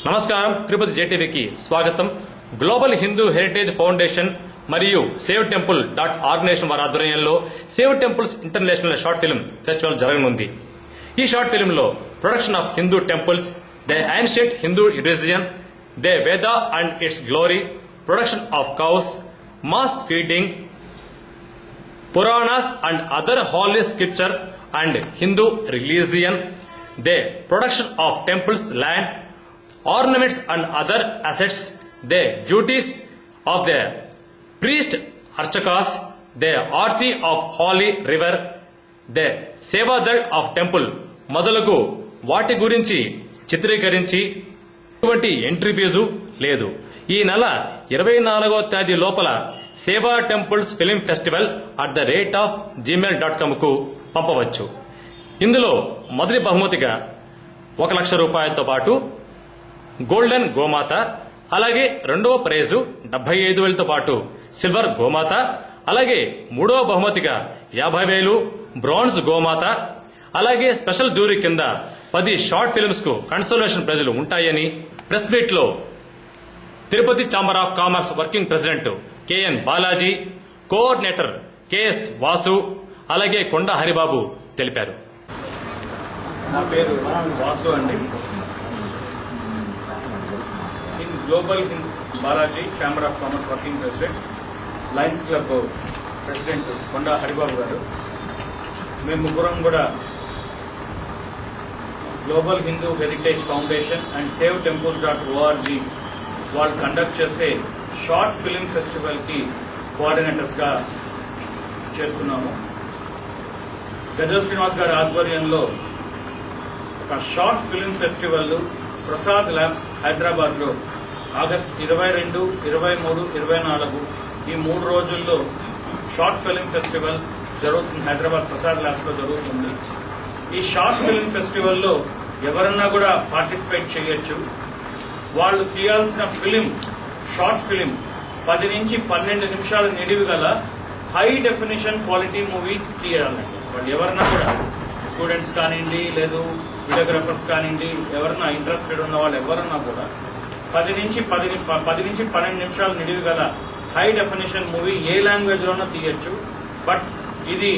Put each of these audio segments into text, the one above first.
నమస్కారం. తిరుపతి జేటీవీకి స్వాగతం. గ్లోబల్ హిందూ హెరిటేజ్ ఫౌండేషన్ మరియు సేవ్ టెంపుల్ ఆర్గనైజేషన్ వారి ఆధ్వర్యంలో save temples international short film festival జరగనుంది. ఈ షార్ట్ ఫిల్మ్ లో production of Hindu temples, the ancient Hindu religion, the Veda and its glory, production of cows, mass feeding, Puranas and other holy scripture and Hindu religion, the production of temples, land, ornaments and other assets, the duties of the priest archakas, the arti of holy river, the sevadal of temple మొదలగు వాటి గురించి చిత్రీకరించి ఎటువంటి entry fee లేదు. ఈ నెల 24వ తేదీ లోపల సేవా టెంపుల్స్ ఫిలిం ఫెస్టివల్ @gmail.com కు పంపవచ్చు. ఇందులో మొదటి బహుమతిగా 1 లక్ష రూపాయలతో పాటు గోల్డెన్ గోమాత, అలాగే రెండవ ప్రైజు 75,000తో పాటు సిల్వర్ గోమాత, అలాగే మూడవ బహుమతిగా 50,000 బ్రాంజ్ గోమాత, అలాగే స్పెషల్ జ్యూరీ కింద 10 షార్ట్ ఫిల్మ్స్ కు కన్సోలేషన్ ప్రైజులు ఉంటాయని ప్రెస్ మీట్ లో Tirupati chamber of commerce working president K N Balaji, coordinator K S Vasu, అలాగే కొండ హరిబాబు తెలిపారు. నా పేరు వాసు అండి. Global Balaji, chamber of commerce working president, lions club president Konda Haribabu గారు. మేము ముగ్గురం కూడా global Hindu heritage foundation and save temples వాళ్ళు కండక్ట్ చేసే షార్ట్ ఫిల్మ్ ఫెస్టివల్ కి కోఆర్డినేటర్స్ గా చేస్తున్నాము. గజల్ శ్రీనివాస్ గారి ఆధ్వర్యంలో ఒక short film festival Prasad labs Hyderabad లో ఆగస్టు 22, 23, 24 ఈ 3 రోజుల్లో షార్ట్ ఫిల్మ్ ఫెస్టివల్ జరుగుతుంది. హైదరాబాద్ ప్రసాద్ ల్యాబ్స్ లో జరుగుతుంది. ఈ షార్ట్ ఫిల్మ్ ఫెస్టివల్ లో ఎవరన్నా కూడా పార్టిసిపేట్ చేయొచ్చు. వాళ్ళు తీయాల్సిన ఫిలిం, షార్ట్ ఫిలిం 10 నుంచి 12 నిమిషాల నిడివి గల హై డెఫినేషన్ క్వాలిటీ మూవీ తీయాలండి. వాళ్ళు ఎవరన్నా కూడా, స్టూడెంట్స్ కానివ్వండి, లేదు వీడియోగ్రాఫర్స్ కానివ్వండి, ఎవరన్నా ఇంట్రెస్టెడ్ ఉన్న వాళ్ళు ఎవరన్నా కూడా 10 నుంచి 12 నిమిషాల నిడివి గల హై డెఫినేషన్ మూవీ ఏ లాంగ్వేజ్ లోనో తీయొచ్చు. బట్ ఇది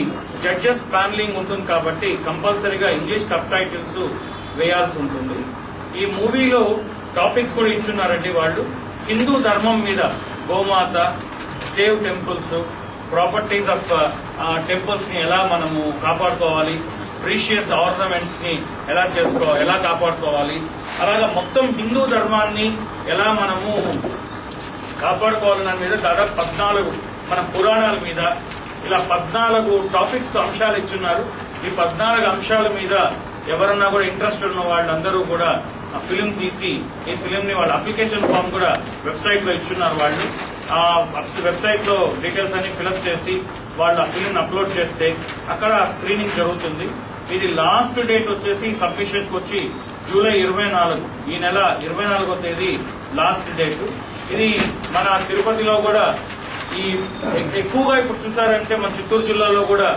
జడ్జెస్ ప్యానలింగ్ ఉంటుంది కాబట్టి కంపల్సరీగా ఇంగ్లీష్ సబ్ టైటిల్స్ వేయాల్సి ఉంటుంది. ఈ మూవీలో టాపిక్స్ కూడా ఇచ్చున్నారండి వాళ్ళు. హిందూ ధర్మం మీద, గోమాత, save temples, properties of temples ని ఎలా మనము కాపాడుకోవాలి, ప్రీషియస్ ఆర్నమెంట్స్ ని ఎలా కాపాడుకోవాలి, అలాగా మొత్తం హిందూ ధర్మాన్ని ఎలా మనము కాపాడుకోవాలన్న మీద దాదాపు 14 మన పురాణాల మీద ఇలా 14 టాపిక్స్ అంశాలు ఇచ్చున్నారు. ఈ 14 అంశాల మీద ఎవరన్నా కూడా ఇంట్రెస్ట్ ఉన్న వాళ్ళందరూ కూడా ఆ ఫిలిం తీసి ఈ ఫిలిం ని వాళ్ళ అప్లికేషన్ ఫామ్ కూడా వెబ్సైట్ లో ఇచ్చున్నారు. వాళ్ళు ఆ వెబ్సైట్ లో డీటెయిల్స్ అన్ని ఫిలప్ చేసి వాళ్ళు ఆ ఫిలిం అప్లోడ్ చేస్తే అక్కడ స్క్రీనింగ్ జరుగుతుంది. ఇది లాస్ట్ డేట్ వచ్చేసి సబ్మిషన్ కి వచ్చి జూలై 24, ఈ నెల 24వ తేదీ లాస్ట్ డేట్. ఇది మన తిరుపతిలో కూడా ఈ ఎక్కువగా ఇప్పుడు చూసారంటే మన చిత్తూరు జిల్లాలో కూడా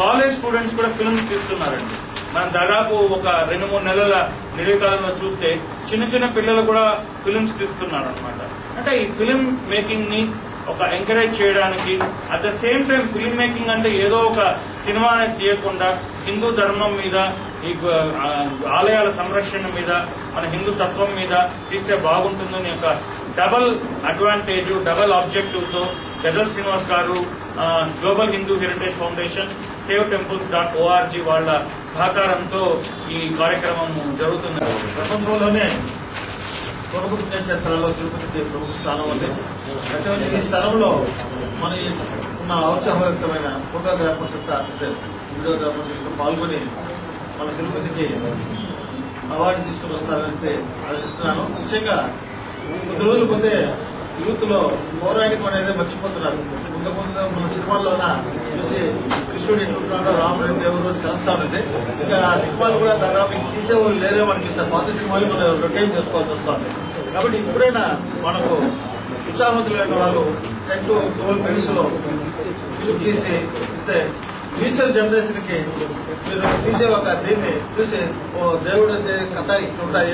కాలేజ్ స్టూడెంట్స్ కూడా ఫిల్మ్స్ తీస్తున్నారండి. మనం దాదాపు ఒక 2-3 నెలల నివేదికలలో చూస్తే చిన్న పిల్లలు కూడా ఫిల్మ్స్ తీస్తున్నారు అనమాట. అంటే ఈ ఫిల్మ్ మేకింగ్ ని ఒక ఎంకరేజ్ చేయడానికి, at the same time film making అంటే ఏదో ఒక సినిమాని తీయకుండా హిందూ ధర్మం మీద, ఈ ఆలయాల సంరక్షణ మీద, మన హిందూ తత్వం మీద తీస్తే బాగుంటుందని ఒక డబల్ అడ్వాంటేజ్, డబల్ ఆబ్జెక్టివ్ తో గజల్ శ్రీనివాస్ గారు, global Hindu heritage foundation, save temples వాళ్ళ సహకారంతో ఈ కార్యక్రమం జరుగుతుంది. ప్రపంచంలోనే ప్రముఖ పుణ్యక్షేత్రాల్లో తిరుపతి ప్రముఖ స్థానం ఉంది. అటువంటి ఈ స్థలంలో మన ఉన్న ఔత్సాహవంతమైన ఫోటోగ్రాఫర్స్ వీడియోగ్రాఫర్స్ పాల్గొని మన తిరుపతికి అవార్డు తీసుకుని వస్తారని ఆశిస్తున్నాను. ముఖ్యంగా కొద్ది రోజులు పోతే యూత్ లో పౌరాణికం అనేది మర్చిపోతున్నారు. ముందు మన సినిమాల్లోన చూసి కృష్ణుడు ఎట్లుంటున్నాడో, రాముడు ఎవరు తెలుస్తా ఉన్నది. ఇంకా ఆ సినిమాలు కూడా దాదాపు తీసేవాళ్ళు లేరేమో అనిపిస్తారు. పాత సినిమాలు మనం రొటైన్ చేసుకోవాల్సి వస్తుంది. కాబట్టి ఇప్పుడైనా మనకు ఉత్సాహవంతులైన వాళ్ళు 10 to 12 minutes లో ఫిల్మ్ తీసి ఇస్తే ఫ్యూచర్ జనరేషన్ కి మీరు తీసే ఒక దీన్ని చూసి ఓ దేవుడు కథ ఇట్లా ఉంటాయి,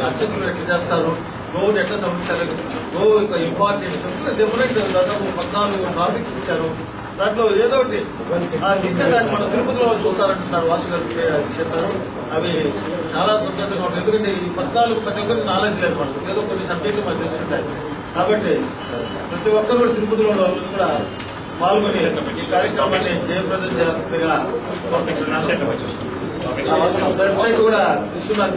అర్చకులు ఎట్లా చేస్తారు, గోవుని ఎట్లా సంరక్షించాలి, గోవు యొక్క ఇంపార్టెన్స్ డిఫరెంట్ దాదాపు 14 టాపిక్స్ ఇచ్చారు. దాంట్లో ఏదో ఒకటి తీసేదాన్ని మనం తిరుపతిలో చూస్తారంటున్నారు వాసు గారు చెప్పారు. అవి చాలా సంతోషంగా ఉంటుంది. ఎందుకంటే ఈ 14 ప్రతి ఒక్కరికి నాలెడ్జ్ లేదు, మనకు ఏదో కొన్ని సబ్జెక్టులు మనకు తెలుసుంటాయి. కాబట్టి ప్రతి ఒక్కరు కూడా తిరుపతిలో వాళ్ళు కూడా పాల్గొని ఈ కార్యక్రమాన్ని జయప్రదం చేయాల్సిందిగా వెబ్సైట్ కూడా ఇస్తున్నారు.